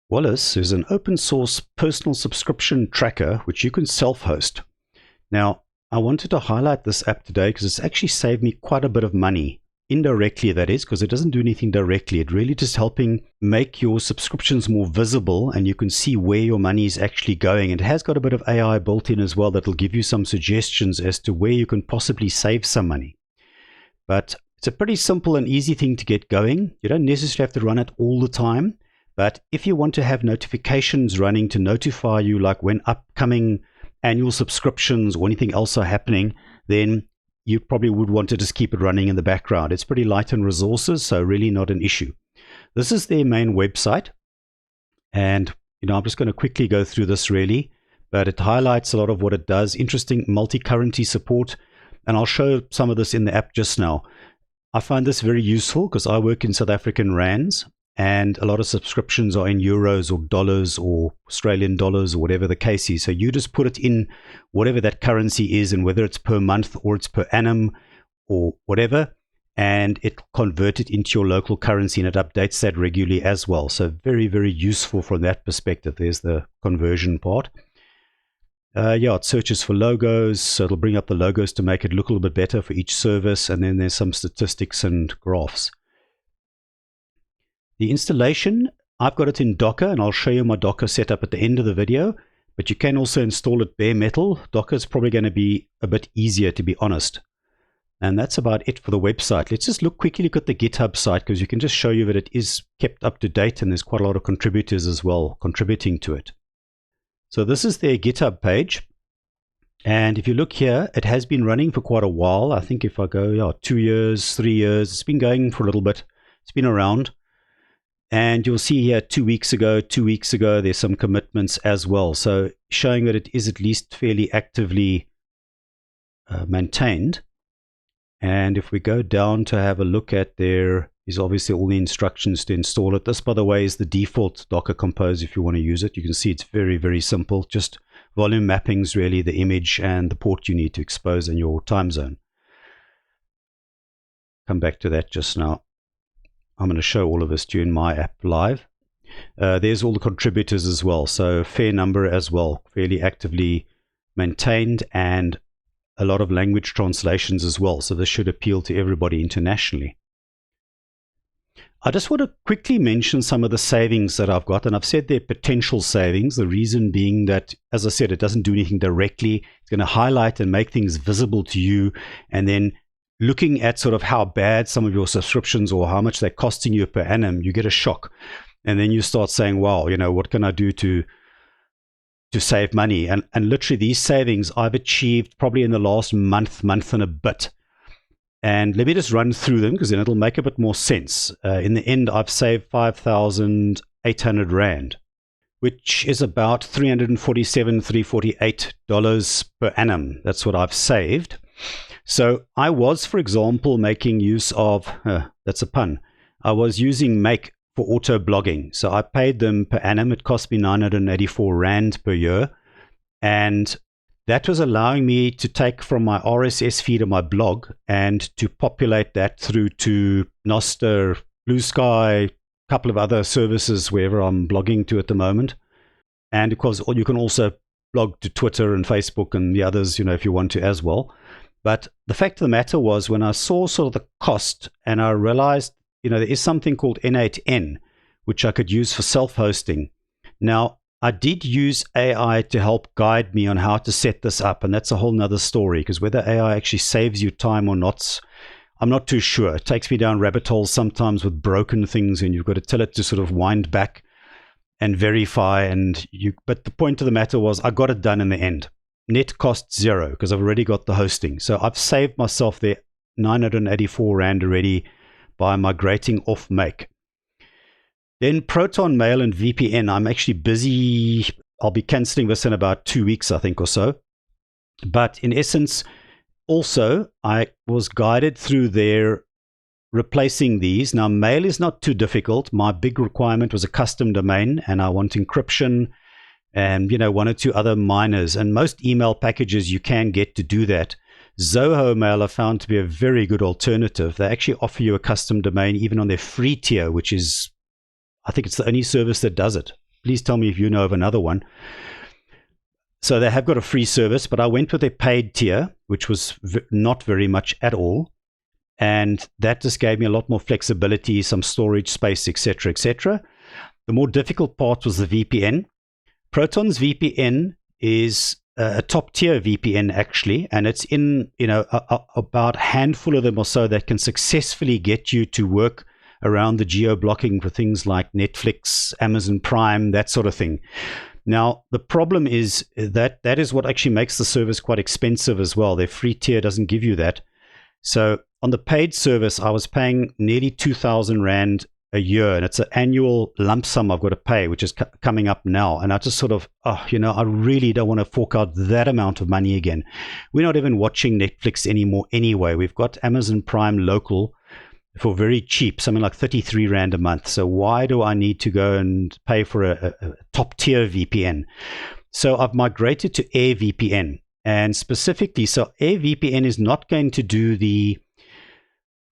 Wallos is an open source personal subscription tracker which you can self-host. Now, I wanted to highlight this app today because it's actually saved me quite a bit of money. Indirectly, that is, because it doesn't do anything directly. It really just helping make your subscriptions more visible and you can see where your money is actually going. It has got a bit of AI built in as well that will give you some suggestions as to where you can possibly save some money. But it's a pretty simple and easy thing to get going. You don't necessarily have to run it all the time. But if you want to have notifications running to notify you, like when upcoming annual subscriptions or anything else are happening, then you probably would want to just keep it running in the background. It's pretty light on resources, so really not an issue. This is their main website. And I'm just going to quickly go through this really, but it highlights a lot of what it does. Interesting multi-currency support. And I'll show some of this in the app just now. I find this very useful because I work in South African rands. And a lot of subscriptions are in euros or dollars or Australian dollars or whatever the case is. So you just put it in whatever that currency is, and whether it's per month or it's per annum or whatever, and it'll convert it into your local currency, and it updates that regularly as well. So very, very useful from that perspective. There's the conversion part. It searches for logos, so it'll bring up the logos to make it look a little bit better for each service, and then there's some statistics and graphs. The installation, I've got it in Docker, and I'll show you my Docker setup at the end of the video, but you can also install it bare metal. Docker is probably going to be a bit easier, to be honest. And that's about it for the website. Let's just quickly look at the GitHub site, because you can just show you that it is kept up to date, and there's quite a lot of contributors as well contributing to it. So this is their GitHub page. And if you look here, it has been running for quite a while. I think if I go 2 years, 3 years, it's been going for a little bit. It's been around. And you'll see here 2 weeks ago, there's some commitments as well. So showing that it is at least fairly actively maintained. And if we go down to have a look at there is obviously all the instructions to install it. This, by the way, is the default Docker Compose if you want to use it. You can see it's very, very simple. Just volume mappings, really, the image and the port you need to expose in your time zone. Come back to that just now. I'm going to show all of this to you in my app live. There's all the contributors as well. So fair number as well, fairly actively maintained, and a lot of language translations as well. So this should appeal to everybody internationally. I just want to quickly mention some of the savings that I've got, and I've said they're potential savings. The reason being that, as I said, it doesn't do anything directly. It's going to highlight and make things visible to you, and then looking at sort of how bad some of your subscriptions or how much they're costing you per annum, you get a shock. And then you start saying, wow, what can I do to save money? And literally these savings I've achieved probably in the last month and a bit. And let me just run through them, because then it'll make a bit more sense. In the end, I've saved 5,800 Rand, which is about $348 per annum. That's what I've saved. So I was, for example, making use of, that's a pun, I was using Make for auto blogging. So I paid them per annum. It cost me 984 Rand per year. And that was allowing me to take from my RSS feed of my blog and to populate that through to Noster, Blue Sky, a couple of other services wherever I'm blogging to at the moment. And of course, you can also blog to Twitter and Facebook and the others, if you want to as well. But the fact of the matter was, when I saw sort of the cost and I realized, there is something called N8N, which I could use for self-hosting. Now, I did use AI to help guide me on how to set this up. And that's a whole nother story, because whether AI actually saves you time or not, I'm not too sure. It takes me down rabbit holes sometimes with broken things, and you've got to tell it to sort of wind back and verify. But the point of the matter was, I got it done in the end. Net cost zero, because I've already got the hosting. So I've saved myself there 984 Rand already by migrating off Make. Then Proton Mail and VPN, I'm actually busy. I'll be cancelling this in about 2 weeks, I think, or so. But in essence, also, I was guided through there replacing these. Now, Mail is not too difficult. My big requirement was a custom domain, and I want encryption and 1 or 2 other minors, and most email packages you can get to do that. Zoho Mail I found to be a very good alternative. They actually offer you a custom domain even on their free tier, which is, I think it's the only service that does it. please tell me if you know of another one. So they have got a free service, but I went with their paid tier, which was not very much at all. And that just gave me a lot more flexibility, some storage space, etc., etc. The more difficult part was the VPN. Proton's VPN is a top tier VPN actually, and it's in about a handful of them or so that can successfully get you to work around the geo blocking for things like Netflix, Amazon Prime, that sort of thing. Now, the problem is that that is what actually makes the service quite expensive as well. Their free tier doesn't give you that. So on the paid service, I was paying nearly 2,000 Rand a year, and it's an annual lump sum I've got to pay, which is coming up now. And I just sort of, I really don't want to fork out that amount of money again. We're not even watching Netflix anymore anyway. We've got Amazon Prime local for very cheap, something like 33 Rand a month. So why do I need to go and pay for a top tier VPN? So I've migrated to AirVPN. And specifically, so AirVPN is not going to do the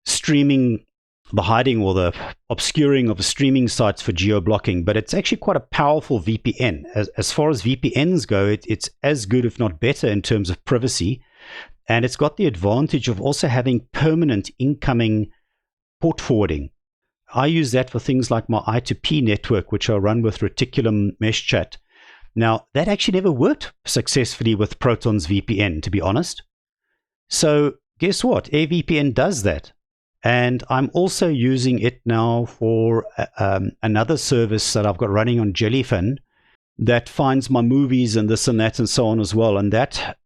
streaming, the hiding or the obscuring of the streaming sites for geo-blocking, but it's actually quite a powerful VPN. As far as VPNs go, it's as good, if not better, in terms of privacy. And it's got the advantage of also having permanent incoming port forwarding. I use that for things like my I2P network, which I run with Reticulum Mesh Chat. Now, that actually never worked successfully with Proton's VPN, to be honest. So guess what? AirVPN does that. And I'm also using it now for another service that I've got running on Jellyfin that finds my movies and this and that and so on as well. And that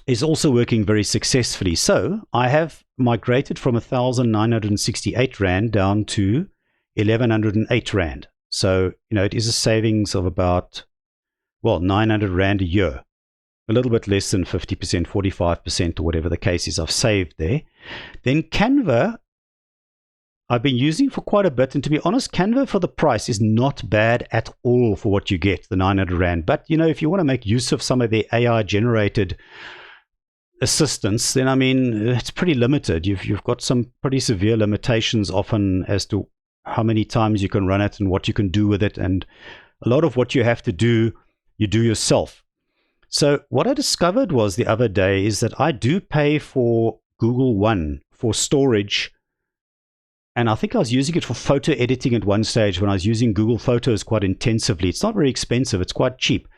is also working very successfully. So I have migrated from 1,968 Rand down to 1,108 Rand. So, it is a savings of about, 900 Rand a year. A little bit less than 50%, 45%, or whatever the case is I've saved there. Then Canva, I've been using for quite a bit. And to be honest, Canva for the price is not bad at all for what you get, the 900 Rand. But, if you want to make use of some of the AI-generated assistance, then, it's pretty limited. You've got some pretty severe limitations often as to how many times you can run it and what you can do with it. And a lot of what you have to do, you do yourself. So what I discovered was the other day is that I do pay for Google One for storage. And I think I was using it for photo editing at one stage when I was using Google Photos quite intensively. It's not very expensive. It's quite cheap.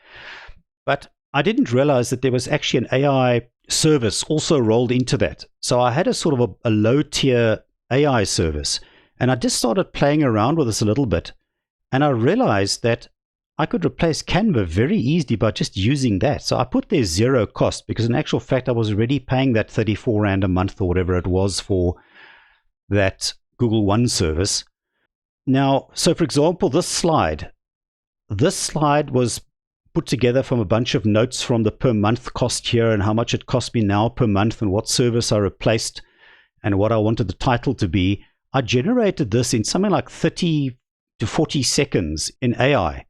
But I didn't realize that there was actually an AI service also rolled into that. So I had a sort of a low tier AI service. And I just started playing around with this a little bit. And I realized that I could replace Canva very easily by just using that. So I put there zero cost because in actual fact, I was already paying that 34 Rand a month or whatever it was for that Google One service. Now, so for example, this slide was put together from a bunch of notes from the per month cost here and how much it cost me now per month and what service I replaced and what I wanted the title to be. I generated this in something like 30 to 40 seconds in AI.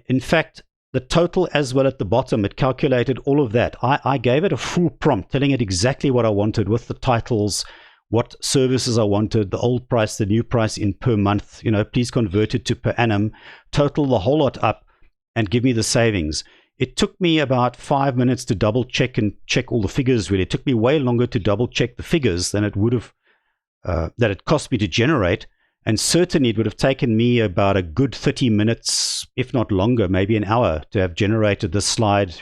In fact, the total as well at the bottom, it calculated all of that. I gave it a full prompt telling it exactly what I wanted with the titles, what services I wanted, the old price, the new price in per month, please convert it to per annum, total the whole lot up and give me the savings. It took me about 5 minutes to double check and check all the figures really. It took me way longer to double check the figures than it would have, that it cost me to generate. And certainly it would have taken me about a good 30 minutes, if not longer, maybe an hour to have generated this slide,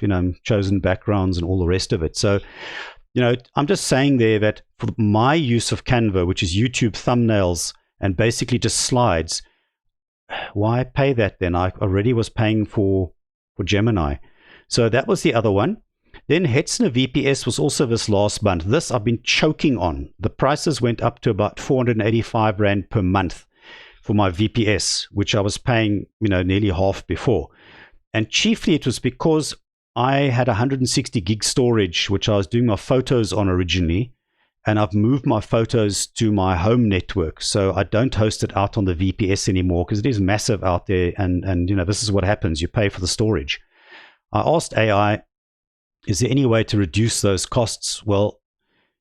chosen backgrounds and all the rest of it. So, I'm just saying there that for my use of Canva, which is YouTube thumbnails and basically just slides, why pay that then? I already was paying for Gemini. So that was the other one. Then Hetzner VPS was also this last month. This I've been choking on. The prices went up to about 485 Rand per month for my VPS, which I was paying, nearly half before. And chiefly it was because I had 160 gig storage, which I was doing my photos on originally. And I've moved my photos to my home network. So I don't host it out on the VPS anymore because it is massive out there. And this is what happens. You pay for the storage. I asked AI, is there any way to reduce those costs? Well,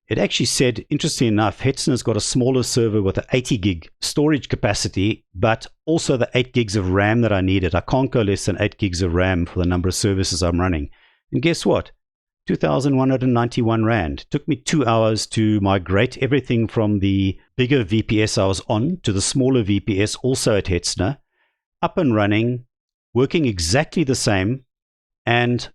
it actually said, interestingly enough, Hetzner's got a smaller server with an 80 gig storage capacity, but also the 8 gigs of RAM that I needed. I can't go less than 8 gigs of RAM for the number of services I'm running. And guess what? 2,191 Rand. It took me 2 hours to migrate everything from the bigger VPS I was on to the smaller VPS, also at Hetzner, up and running, working exactly the same, and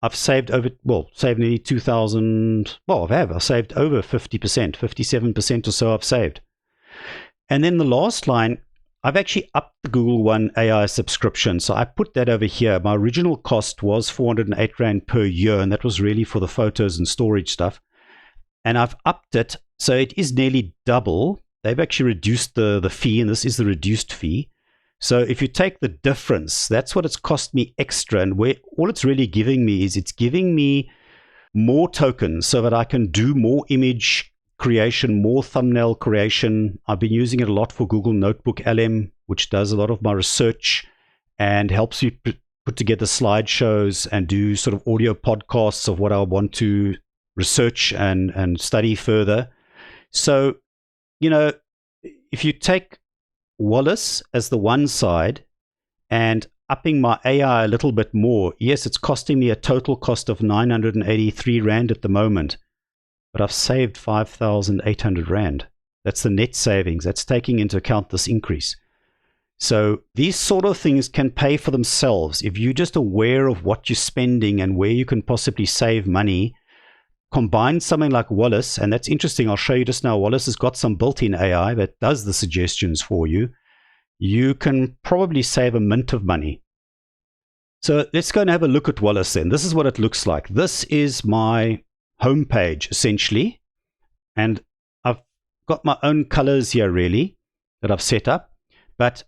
I've saved saved nearly 2,000, I've saved over 50%, 57% or so I've saved. And then the last line, I've actually upped the Google One AI subscription. So I put that over here. My original cost was 408 Rand per year, and that was really for the photos and storage stuff. And I've upped it, so it is nearly double. They've actually reduced the fee, and this is the reduced fee. So if you take the difference, that's what it's cost me extra. And all it's really giving me is it's giving me more tokens so that I can do more image creation, more thumbnail creation. I've been using it a lot for Google Notebook LM, which does a lot of my research and helps me put together slideshows and do sort of audio podcasts of what I want to research and study further. So, if you take Wallos as the one side and upping my AI a little bit more, yes, it's costing me a total cost of 983 Rand at the moment, but I've saved 5,800 Rand. That's the net savings. That's taking into account this increase. So these sort of things can pay for themselves. If you're just aware of what you're spending and where you can possibly save money, combine something like Wallos, and that's interesting. I'll show you just now. Wallos has got some built-in AI that does the suggestions for you. You can probably save a mint of money. So let's go and have a look at Wallos then. This is what it looks like. This is my homepage essentially, and I've got my own colors here really that I've set up. But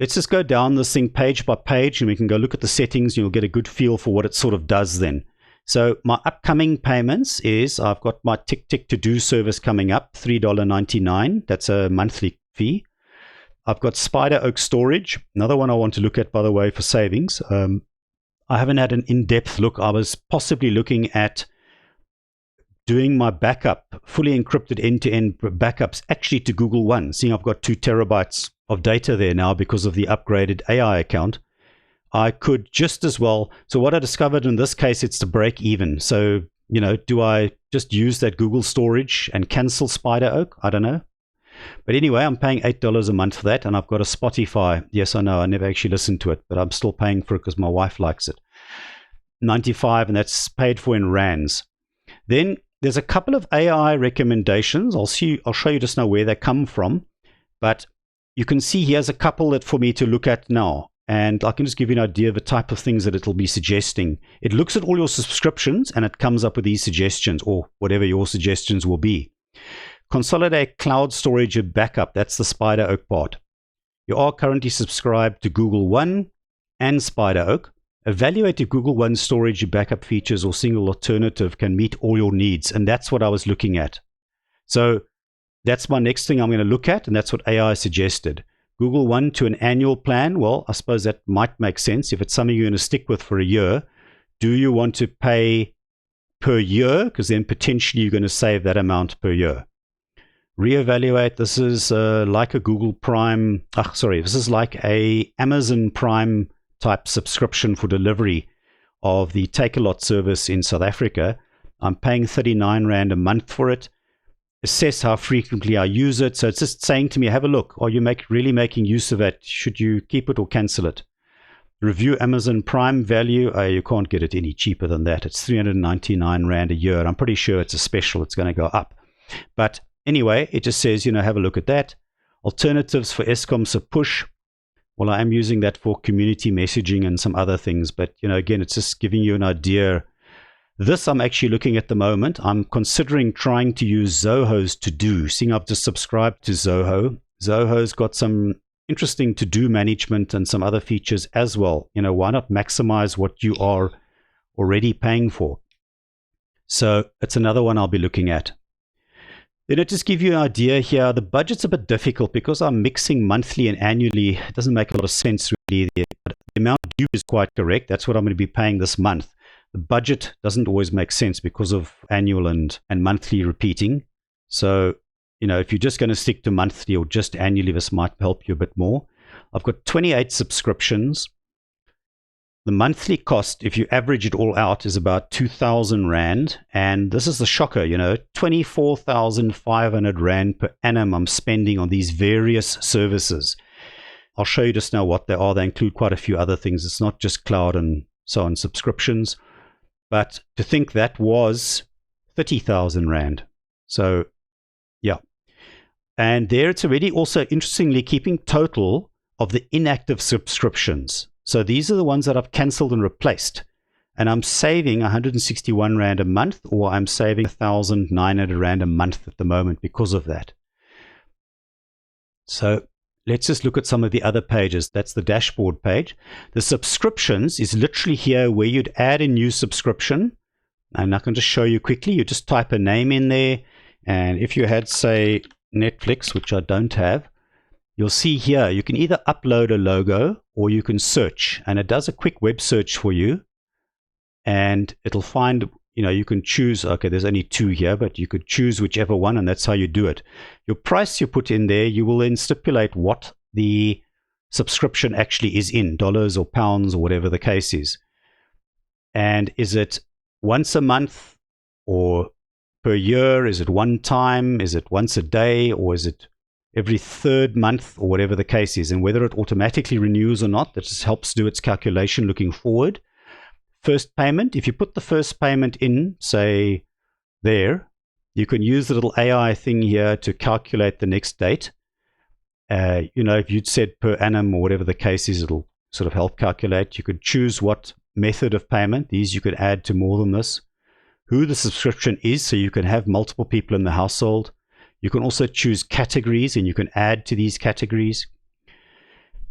let's just go down this thing page by page, and we can go look at the settings, and you'll get a good feel for what it sort of does then. So my upcoming payments is I've got my Tick to Do service coming up, $3.99. That's a monthly fee. I've got Spider Oak Storage, another one I want to look at, by the way, for savings. I haven't had an in-depth look. I was possibly looking at doing my backup, fully encrypted end-to-end backups, actually to Google One, seeing I've got 2 terabytes of data there now because of the upgraded AI account. I could just as well. So what I discovered in this case, it's to break even. So, do I just use that Google storage and cancel Spider Oak? I don't know. But anyway, I'm paying $8 a month for that, and I've got a Spotify. Yes, I know, I never actually listened to it, but I'm still paying for it because my wife likes it. 95, and that's paid for in rands. Then there's a couple of AI recommendations. I'll show you just now where they come from, but you can see here's a couple that for me to look at now. And I can just give you an idea of the type of things that it'll be suggesting. It looks at all your subscriptions and it comes up with these suggestions, or whatever your suggestions will be. Consolidate cloud storage and backup. That's the Spider Oak part. You are currently subscribed to Google One and Spider Oak. Evaluate if Google One storage and backup features or single alternative can meet all your needs. And that's what I was looking at. So that's my next thing I'm going to look at, and that's what AI suggested. Google One to an annual plan. Well, I suppose that might make sense if it's something you're going to stick with for a year. Do you want to pay per year? Because then potentially you're going to save that amount per year. Reevaluate. This is like a Google Prime. This is like a Amazon Prime type subscription for delivery of the Take-A-Lot service in South Africa. I'm paying 39 Rand a month for it. Assess how frequently I use it. So it's just saying to me, have a look. Are you really making use of it? Should you keep it or cancel it? Review Amazon Prime value. You can't get it any cheaper than that. It's 399 Rand a year. I'm pretty sure it's a special. It's going to go up. But anyway, it just says, have a look at that. Alternatives for Eskom's push. Well, I am using that for community messaging and some other things. But, again, it's just giving you an idea. This I'm actually looking at the moment. I'm considering trying to use Zoho's to-do, seeing I've just subscribed to Zoho. Zoho's got some interesting to-do management and some other features as well. Why not maximize what you are already paying for? So it's another one I'll be looking at. Then it just give you an idea here. The budget's a bit difficult because I'm mixing monthly and annually. It doesn't make a lot of sense really. The amount due is quite correct. That's what I'm going to be paying this month. the budget doesn't always make sense because of annual and monthly repeating. So, if you're just going to stick to monthly or just annually, this might help you a bit more. I've got 28 subscriptions. The monthly cost, if you average it all out, is about 2,000 Rand. And this is the shocker, 24,500 Rand per annum I'm spending on these various services. I'll show you just now what they are. They include quite a few other things. It's not just cloud and so on subscriptions. But to think that was 30,000 Rand. So, yeah. And there it's already also interestingly keeping total of the inactive subscriptions. So these are the ones that I've cancelled and replaced. And I'm saving 161 Rand a month, or I'm saving 1,900 Rand a month at the moment because of that. So let's just look at some of the other pages. That's the dashboard page. The subscriptions is literally here where you'd add a new subscription. I'm not going to show you quickly. You just type a name in there. And if you had, say, Netflix, which I don't have, you'll see here, you can either upload a logo or you can search, and it does a quick web search for you, and it'll find, you can choose, okay, there's only 2 here, but you could choose whichever one, and that's how you do it. Your price you put in there, you will then stipulate what the subscription actually is in, dollars or pounds or whatever the case is. And is it once a month or per year? Is it one time? Is it once a day? Or is it every 3rd month, or whatever the case is? And whether it automatically renews or not, that just helps do its calculation looking forward. First payment, if you put the first payment in, say there, you can use the little AI thing here to calculate the next date. If you'd said per annum or whatever the case is, it'll sort of help calculate. You could choose what method of payment. These you could add to more than this. Who the subscription is, so you can have multiple people in the household. You can also choose categories, and you can add to these categories.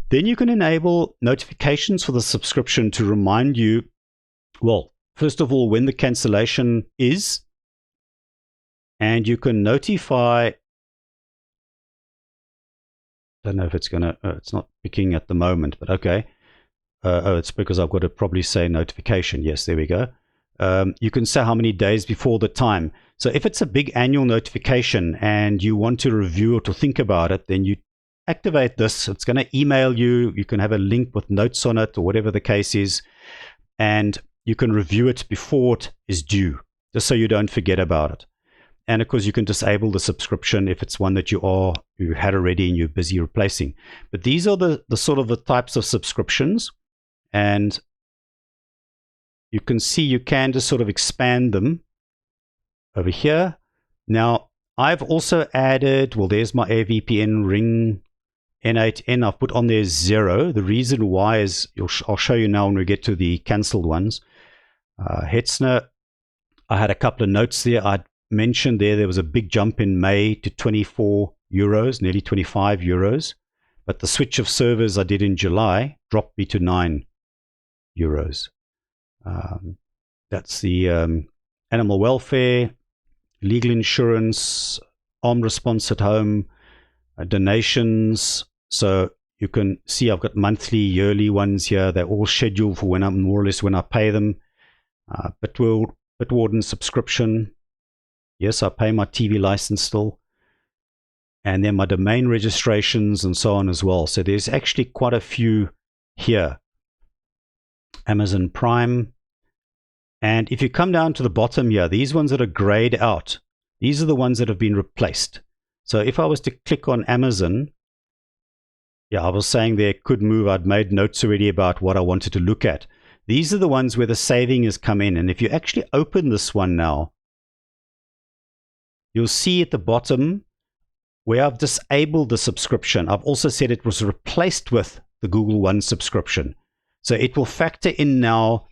Then you can enable notifications for the subscription to remind you, well, first of all, when the cancellation is, and you can notify, don't know if it's going to, it's not picking at the moment, but okay. It's because I've got to probably say notification. Yes, there we go. You can say how many days before the time. So if it's a big annual notification and you want to review or to think about it, then you activate this. It's going to email you. You can have a link with notes on it or whatever the case is. And you can review it before it is due, just so you don't forget about it. And of course, you can disable the subscription if it's one that you had already and you're busy replacing. But these are the sort of the types of subscriptions. And you can see you can just sort of expand them over here. Now, I've also added, well, there's my AirVPN ring N8N. I've put on there 0. The reason why is, I'll show you now when we get to the cancelled ones. Hetzner, I had a couple of notes there. I mentioned there was a big jump in May to 24 euros, nearly 25 euros. But the switch of servers I did in July dropped me to 9 euros. That's the animal welfare, legal insurance, armed response at home, donations. So you can see I've got monthly, yearly ones here. They're all scheduled for when I'm more or less when I pay them. Bitwarden subscription. Yes, I pay my TV license still. And then my domain registrations and so on as well. So there's actually quite a few here. Amazon Prime. And if you come down to the bottom here, these ones that are grayed out, these are the ones that have been replaced. So if I was to click on Amazon, yeah, I was saying there could move. I'd made notes already about what I wanted to look at. These are the ones where the saving has come in. And if you actually open this one now, you'll see at the bottom where I've disabled the subscription. I've also said it was replaced with the Google One subscription. So it will factor in now,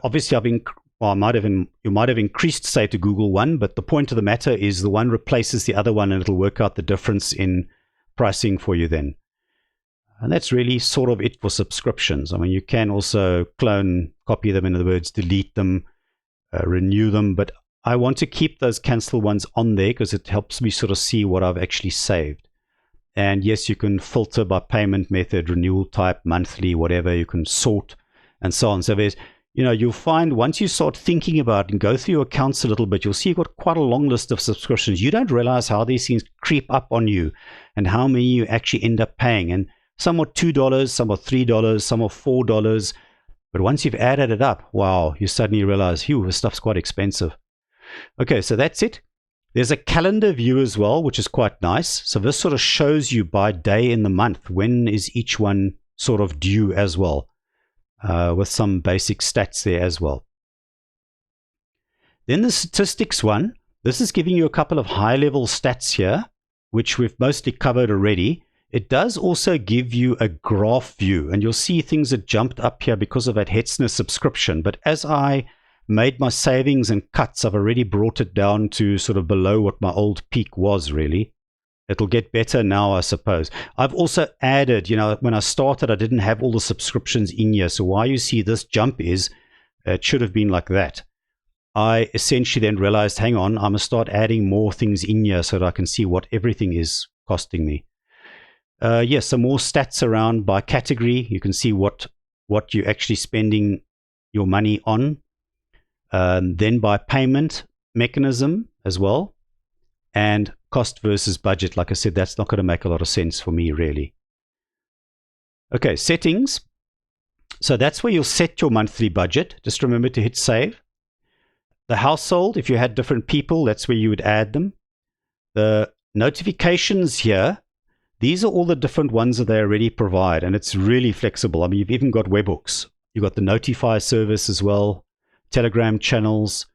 obviously you might have increased, say, to Google One, but the point of the matter is the one replaces the other one and it'll work out the difference in pricing for you then. And that's really sort of it for subscriptions. I mean, you can also clone, copy them, in other words, delete them, renew them, but I want to keep those cancel ones on there because it helps me sort of see what I've actually saved. And yes, you can filter by payment method, renewal type, monthly, whatever. You can sort and so on. So you'll find once you start thinking about it and go through your accounts a little bit, you'll see you've got quite a long list of subscriptions. You don't realize how these things creep up on you and how many you actually end up paying. And some are $2, some are $3, some are $4. But once you've added it up, wow, you suddenly realize, this stuff's quite expensive. Okay, so that's it. There's a calendar view as well, which is quite nice. So this sort of shows you by day in the month, when is each one sort of due as well, with some basic stats there as well. Then the statistics one, this is giving you a couple of high-level stats here, which we've mostly covered already. It does also give you a graph view, and you'll see things that jumped up here because of that Hetzner subscription. But as I made my savings and cuts, I've already brought it down to sort of below what my old peak was, really. It'll get better now, I suppose. I've also added, when I started, I didn't have all the subscriptions in here. So why you see this jump is, it should have been like that. I essentially then realized, hang on, I'm going to start adding more things in here so that I can see what everything is costing me. Yes, some more stats around by category. You can see what you're actually spending your money on. Then by payment mechanism as well. And cost versus budget. Like I said, that's not going to make a lot of sense for me, really. Okay, settings. So that's where you'll set your monthly budget. Just remember to hit save. The household, if you had different people, that's where you would add them. The notifications here, these are all the different ones that they already provide, and it's really flexible. I mean, you've even got webhooks. You've got the notify service as well, Telegram channels,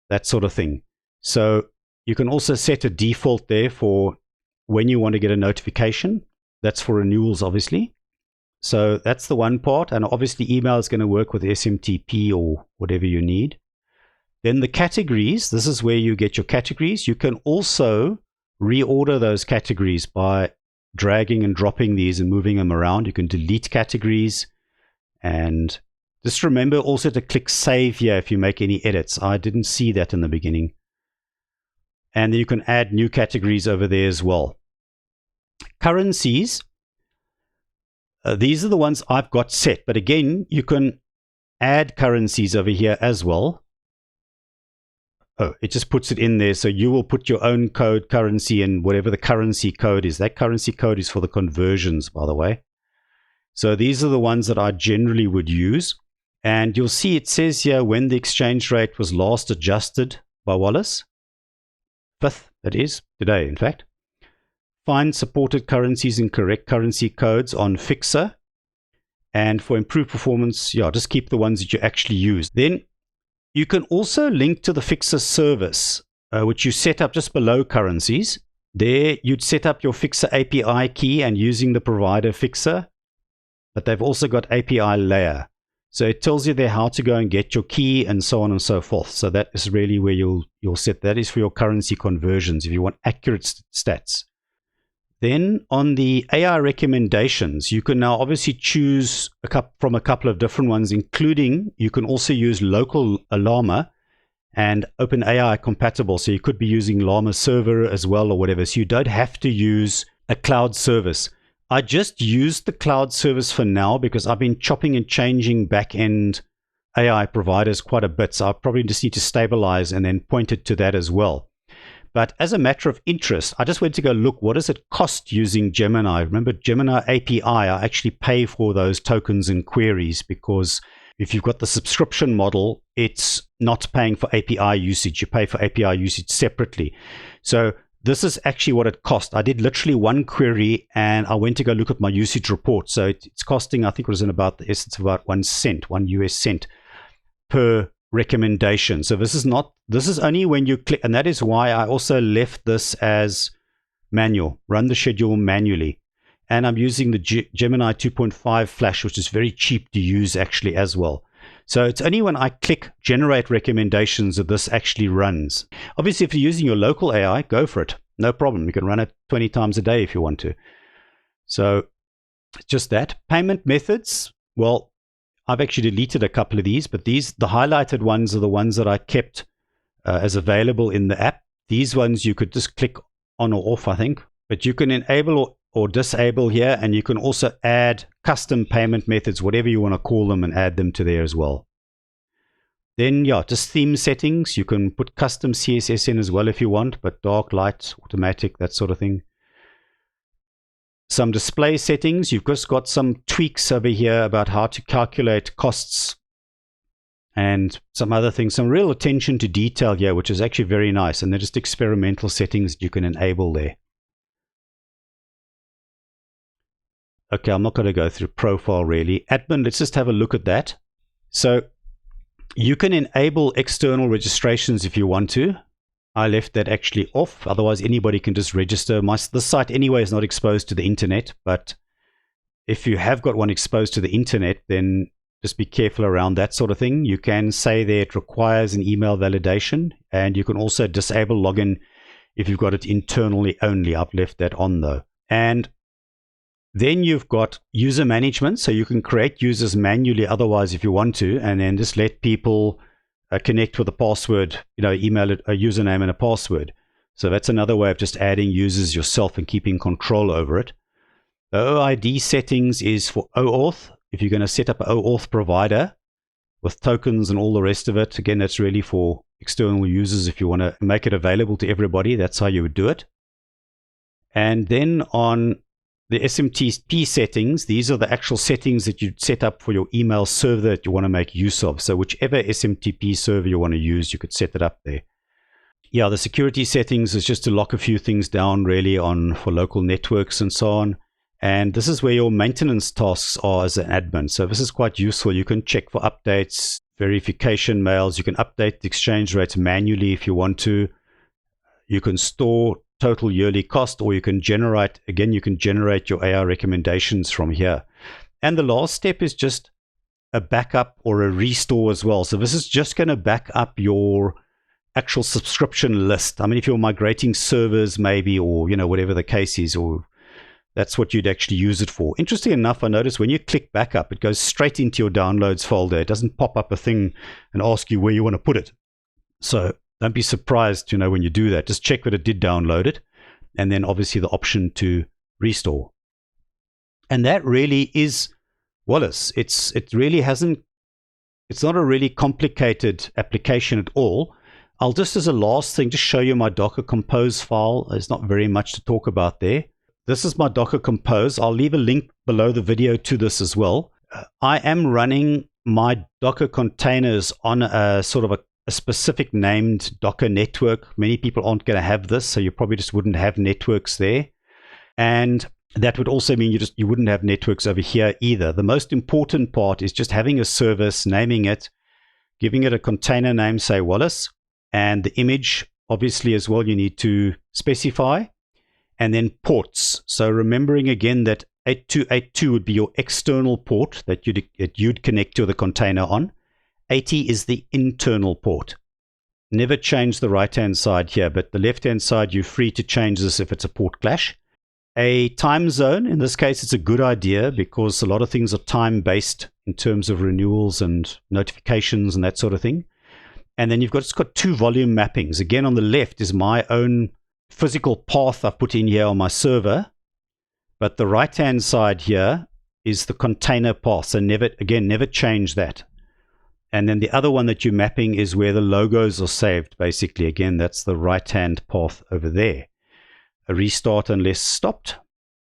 that sort of thing. So you can also set a default there for when you want to get a notification. That's for renewals, obviously. So that's the one part, and obviously email is going to work with SMTP or whatever you need. Then the categories, this is where you get your categories. You can also reorder those categories by dragging and dropping these and moving them around. You can delete categories, and just remember also to click save here if you make any edits. I didn't see that in the beginning. And then you can add new categories over there as well. Currencies, these are the ones I've got set, but again, you can add currencies over here as well. Oh, it just puts it in there. So you will put your own code, currency, and whatever the currency code is. That currency code is for the conversions, by the way. So these are the ones that I generally would use. And you'll see it says here when the exchange rate was last adjusted by Wallos. 5th, that is, today, in fact. Find supported currencies and correct currency codes on Fixer. And for improved performance, just keep the ones that you actually use. Then you can also link to the Fixer service, which you set up just below currencies. There, you'd set up your Fixer API key and using the provider Fixer, but they've also got API layer. So it tells you there how to go and get your key and so on and so forth. So that is really where you'll set. That is for your currency conversions if you want accurate stats. Then on the AI recommendations, you can now obviously choose from a couple of different ones, including you can also use local Llama and OpenAI compatible. So you could be using Llama server as well or whatever. So you don't have to use a cloud service. I just used the cloud service for now because I've been chopping and changing back-end AI providers quite a bit. So I probably just need to stabilize and then point it to that as well. But as a matter of interest, I just went to go look, what does it cost using Gemini? Remember, Gemini API, I actually pay for those tokens and queries because if you've got the subscription model, it's not paying for API usage. You pay for API usage separately. So this is actually what it cost. I did literally one query and I went to go look at my usage report. So it's costing, I think it was in about the essence of about 1 cent, 1 US cent per recommendation. So this is only when you click, and that is why I also left this as manual, run the schedule manually. And I'm using the Gemini 2.5 Flash, which is very cheap to use actually as well. So it's only when I click generate recommendations that this actually runs. Obviously, if you're using your local AI, go for it. No problem. You can run it 20 times a day if you want to. So just that. Payment methods. Well, I've actually deleted a couple of these, but the highlighted ones are the ones that I kept as available in the app. These ones you could just click on or off, I think. But you can enable or disable here, and you can also add custom payment methods, whatever you want to call them, and add them to there as well. Then, yeah, just theme settings. You can put custom CSS in as well if you want, but dark, light, automatic, that sort of thing. Some display settings. You've just got some tweaks over here about how to calculate costs and some other things. Some real attention to detail here, which is actually very nice. And they're just experimental settings that you can enable there. Okay, I'm not going to go through profile really. Admin, let's just have a look at that. So you can enable external registrations if you want to. I left that actually off. Otherwise, anybody can just register. This site anyway is not exposed to the internet. But if you have got one exposed to the internet, then just be careful around that sort of thing. You can say that it requires an email validation. And you can also disable login if you've got it internally only. I've left that on though. And then you've got user management, so you can create users manually otherwise if you want to, and then just let people connect with a password, email it, a username and a password. So that's another way of just adding users yourself and keeping control over it. The OID settings is for OAuth. If you're going to set up an OAuth provider with tokens and all the rest of it, again, that's really for external users. If you want to make it available to everybody, that's how you would do it. And then on the SMTP settings, these are the actual settings that you'd set up for your email server that you want to make use of. So whichever SMTP server you want to use, you could set it up there. Yeah, the security settings is just to lock a few things down really for local networks and so on. And this is where your maintenance tasks are as an admin. So this is quite useful. You can check for updates, verification mails. You can update the exchange rates manually if you want to. You can store total yearly cost, or you can generate your AR recommendations from here. And the last step is just a backup or a restore as well. So this is just going to back up your actual subscription list. I mean, if you're migrating servers maybe, or whatever the case is, or that's what you'd actually use it for. Interesting enough, I noticed when you click backup, it goes straight into your downloads folder. It doesn't pop up a thing and ask you where you want to put it. So don't be surprised, when you do that. Just check that it did download it, and then obviously the option to restore. And that really is Wallos. It's not a really complicated application at all. I'll just, as a last thing, just show you my Docker Compose file. There's not very much to talk about there. This is my Docker Compose. I'll leave a link below the video to this as well. I am running my Docker containers on a sort of a specific named Docker network. Many people aren't going to have this, so you probably just wouldn't have networks there. And that would also mean you wouldn't have networks over here either. The most important part is just having a service, naming it, giving it a container name, say Wallos, and the image, obviously, as well, you need to specify, and then ports. So remembering again that 8282 would be your external port that you'd connect to the container on. 80 is the internal port. Never change the right-hand side here, but the left-hand side, you're free to change this if it's a port clash. A time zone, in this case, it's a good idea because a lot of things are time-based in terms of renewals and notifications and that sort of thing. And then it's got two volume mappings. Again, on the left is my own physical path I've put in here on my server, but the right-hand side here is the container path. So never change that. And then the other one that you're mapping is where the logos are saved, basically. Again, that's the right-hand path over there. A restart unless stopped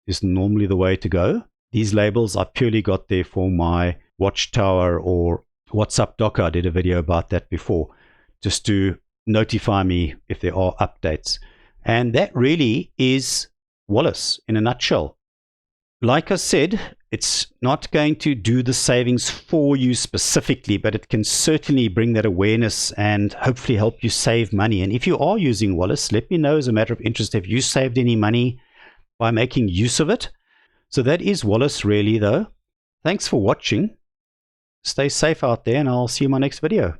is normally the way to go. These labels I purely got there for my Watchtower or WhatsApp Docker. I did a video about that before, just to notify me if there are updates. And that really is Wallos in a nutshell. Like I said, it's not going to do the savings for you specifically, but it can certainly bring that awareness and hopefully help you save money. And if you are using Wallos, let me know as a matter of interest, have you saved any money by making use of it? So that is Wallos really though. Thanks for watching. Stay safe out there, and I'll see you in my next video.